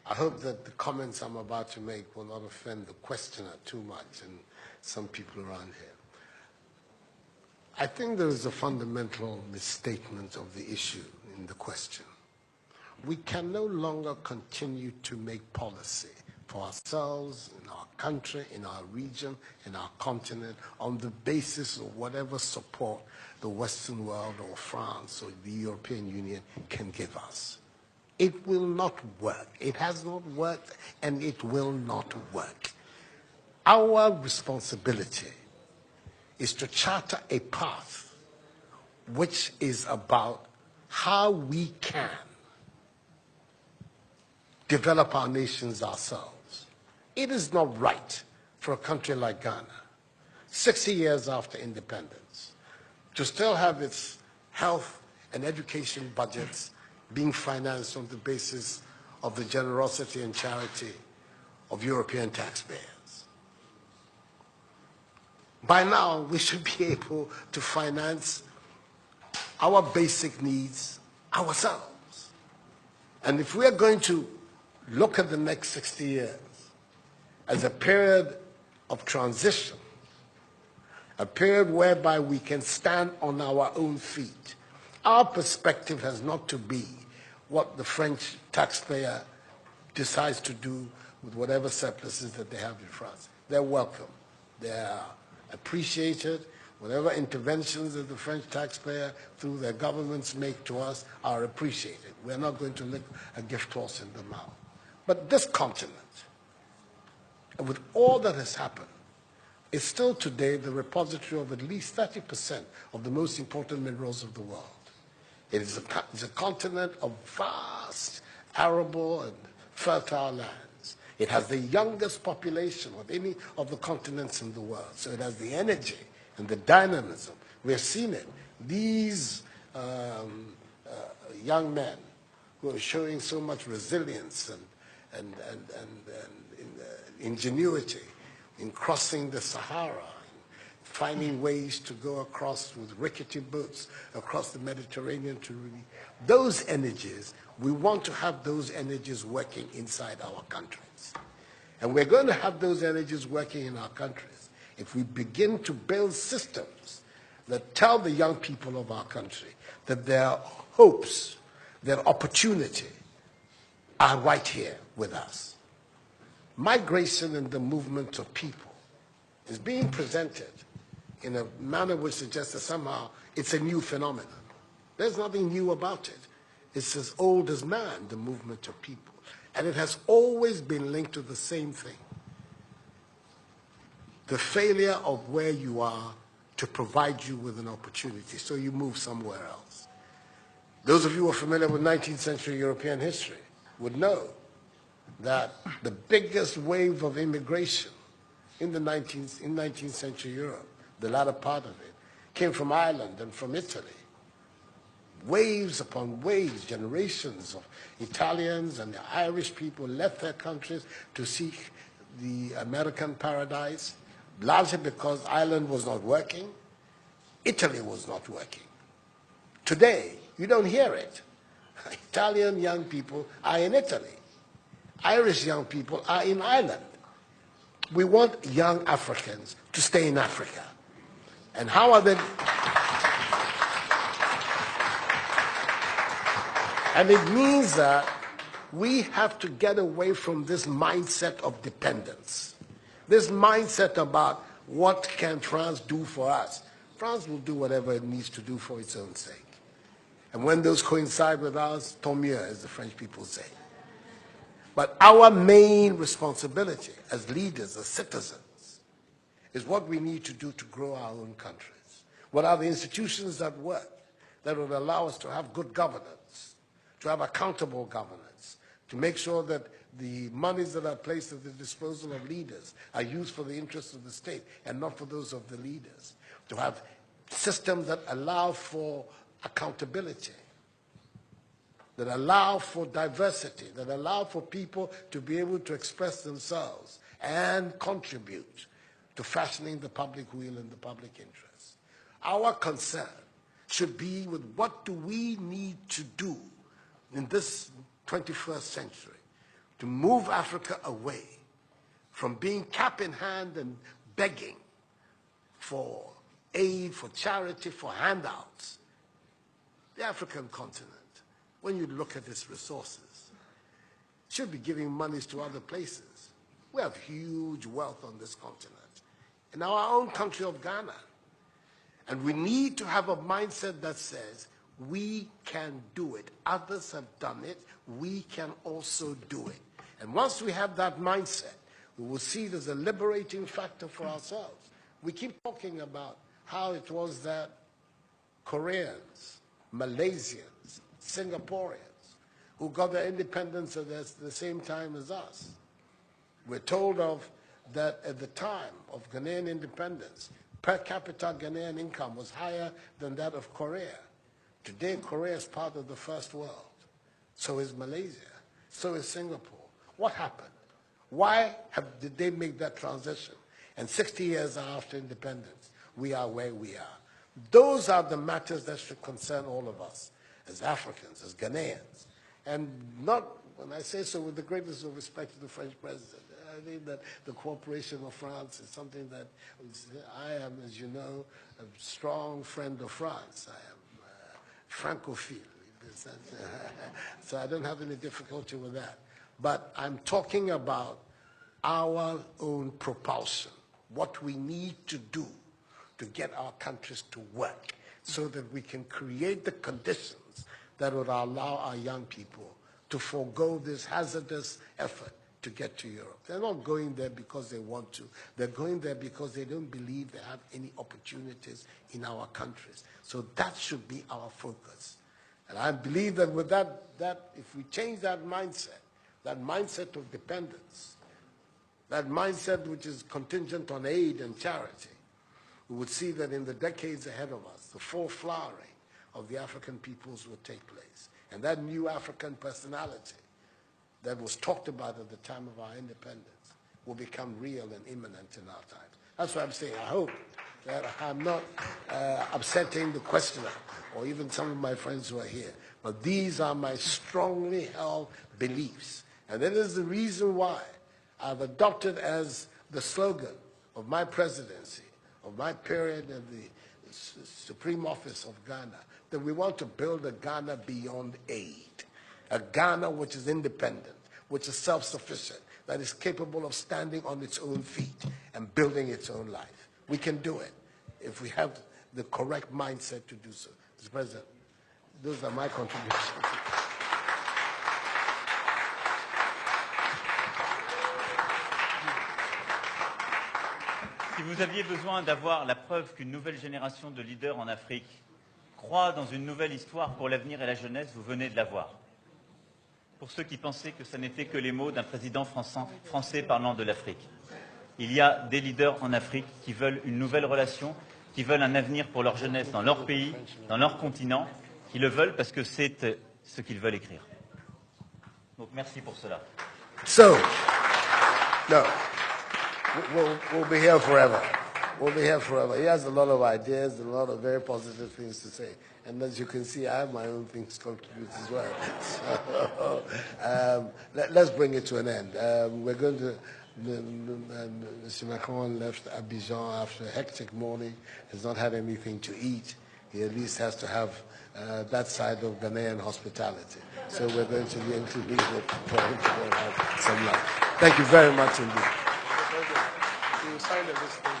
I hope that the comments I'm about to make will not offend the questioner too much and some people around here. I think there is a fundamental misstatement of the issue in the question. We can no longer continue to make policy for ourselves, in our country, in our region, in our continent, on the basis of whatever support the Western world or France or the European Union can give us. It will not work. It has not worked, and it will not work. Our responsibility is to charter a path which is about how we can develop our nations ourselves. It is not right for a country like Ghana, 60 years after independence, to still have its health and education budgets being financed on the basis of the generosity and charity of European taxpayers. By now, we should be able to finance our basic needs ourselves. And if we are going to look at the next 60 years as a period of transition, a period whereby we can stand on our own feet, our perspective has not to be what the French taxpayer decides to do with whatever surpluses that they have in France. They're welcome. They're appreciated. Whatever interventions that the French taxpayer through their governments make to us are appreciated. We're not going to lick a gift horse in the mouth. But this continent, with all that has happened, is still today the repository of at least 30% of the most important minerals of the world. It's a continent of vast, arable and fertile lands. It has the youngest population of any of the continents in the world. So it has the energy and the dynamism. We have seen it. These young men who are showing so much resilience and ingenuity in crossing the Sahara, finding ways to go across with rickety boats across the Mediterranean to really, those energies, we want to have those energies working inside our countries. And we're going to have those energies working in our countries if we begin to build systems that tell the young people of our country that their hopes, their opportunity are right here with us. Migration and the movement of people is being presented in a manner which suggests that somehow it's a new phenomenon. There's nothing new about it. It's as old as man, the movement of people. And it has always been linked to the same thing. The failure of where you are to provide you with an opportunity, so you move somewhere else. Those of you who are familiar with 19th century European history would know that the biggest wave of immigration in 19th century Europe, the latter part of it, came from Ireland and from Italy. Waves upon waves, generations of Italians and the Irish people left their countries to seek the American paradise, largely because Ireland was not working, Italy was not working. Today, you don't hear it. Italian young people are in Italy. Irish young people are in Ireland. We want young Africans to stay in Africa. And how are they? And it means that we have to get away from this mindset of dependence. This mindset about what can France do for us. France will do whatever it needs to do for its own sake. And when those coincide with ours, tant mieux, as the French people say. But our main responsibility as leaders, as citizens, is what we need to do to grow our own countries. What are the institutions that work, that will allow us to have good governance, to have accountable governance, to make sure that the monies that are placed at the disposal of leaders are used for the interests of the state and not for those of the leaders, to have systems that allow for accountability, that allow for diversity, that allow for people to be able to express themselves and contribute to fashioning the public will and the public interest. Our concern should be with what do we need to do in this 21st century to move Africa away from being cap in hand and begging for aid, for charity, for handouts. The African continent, when you look at its resources, should be giving monies to other places. We have huge wealth on this continent, in our own country of Ghana. And we need to have a mindset that says, we can do it. Others have done it. We can also do it. And once we have that mindset, we will see it as a liberating factor for ourselves. We keep talking about how it was that Koreans, Malaysians, Singaporeans, who got their independence at the same time as us. We're told of that at the time of Ghanaian independence, per capita Ghanaian income was higher than that of Korea. Today, Korea is part of the first world. So is Malaysia. So is Singapore. What happened? Why did they make that transition? And 60 years after independence, we are where we are. Those are the matters that should concern all of us as Africans, as Ghanaians. And not, when I say so with the greatest of respect to the French president, I think that the cooperation of France is something that I am, as you know, a strong friend of France. I am Francophile. So I don't have any difficulty with that. But I'm talking about our own propulsion, what we need to do to get our countries to work so that we can create the conditions that would allow our young people to forego this hazardous effort to get to Europe. They're not going there because they want to. They're going there because they don't believe they have any opportunities in our countries. So that should be our focus. And I believe that with that if we change that mindset of dependence, that mindset which is contingent on aid and charity, we would see that in the decades ahead of us, the full flowering of the African peoples will take place. And that new African personality that was talked about at the time of our independence will become real and imminent in our times. That's what I'm saying. I hope that I'm not upsetting the questioner or even some of my friends who are here. But these are my strongly held beliefs. And that is the reason why I've adopted as the slogan of my presidency, of my period at the Supreme Office of Ghana, that we want to build a Ghana beyond aid, a Ghana which is independent, which is self-sufficient, that is capable of standing on its own feet and building its own life. We can do it if we have the correct mindset to do so. Mr. President, those are my contributions. Si vous aviez besoin d'avoir la preuve qu'une nouvelle génération de leaders en Afrique croit dans une nouvelle histoire pour l'avenir et la jeunesse, vous venez de l'avoir. Pour ceux qui pensaient que ce n'était que les mots d'un président français parlant de l'Afrique. Il y a des leaders en Afrique qui veulent une nouvelle relation, qui veulent un avenir pour leur jeunesse dans leur pays, dans leur continent, qui le veulent parce que c'est ce qu'ils veulent écrire. Donc merci pour cela. So, no. We'll be here forever. We'll be here forever. He has a lot of ideas, a lot of very positive things to say. And as you can see, I have my own things to contribute as well. So, let's bring it to an end. We're going to... Mr. Macron left Abidjan after a hectic morning, has not had anything to eat. He at least has to have that side of Ghanaian hospitality. So we're going to leave it for him to go have some lunch. Thank you very much indeed. You signed this thing.